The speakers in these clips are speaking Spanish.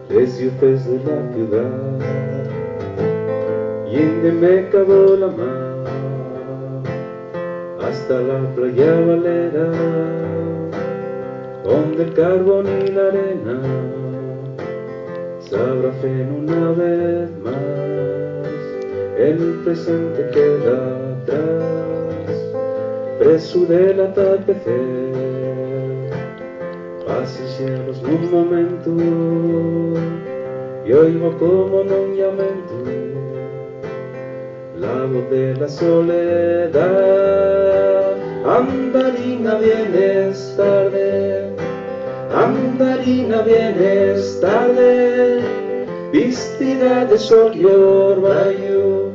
desde la ciudad, y en me acabó la mar, hasta la playa Valera, donde el carbón y la arena se abracen una vez más. El presente queda atrás, preso del atardecer. Pasen cielos nun momento, e oigo como nun llamento la voz de la soledad. Andarina, vienes tarde, andarina, vienes tarde, vestida de sol y orvallo,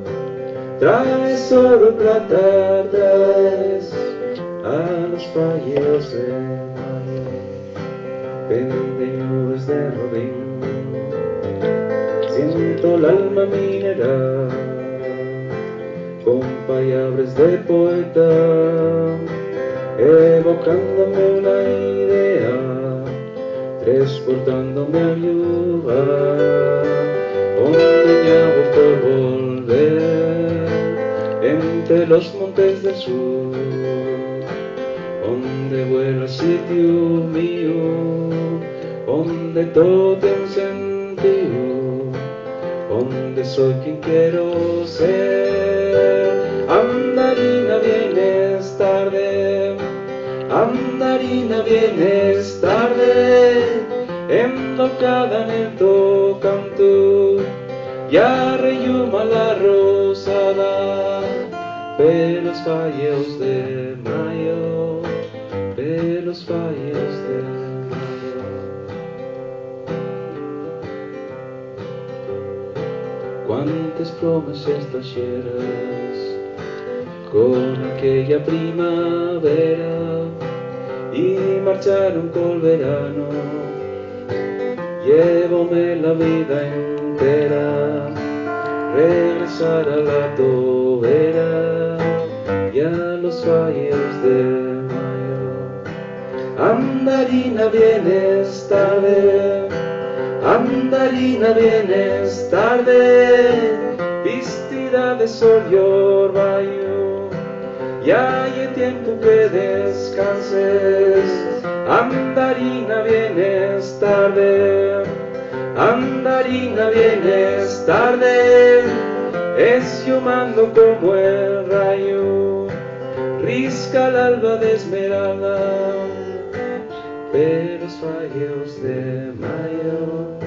traes oro y plata, traes a los fallos de mayo, penden nubes de rodín, siento el alma mineral, con palabras de poeta, evocándome una idea, transportándome al lugar donde llamo por volver, entre los montes del sur, donde vuela el sitio mío, donde todo tiene un sentido, donde soy quien quiero ser. Andarina, vienes tarde, andarina, vienes tarde, embocada en el canto, ya relluma la rosada, pelos fallos de mayo, pelos fallos de mayo. Quantes promesas traxeras con aquella primavera y marcharon col verano. Llévome la vida entera, regresar a la tobera y a los fallos de mayo. Andarina, vienes tarde, andarina, vienes tarde, vestida de sol y orvallo, ya hay tiempo que descanses. Andarina, vienes tarde, andarina, vienes tarde, es llamando como el rayo, risca el alba de esmeralda, pelos fallos de mayo.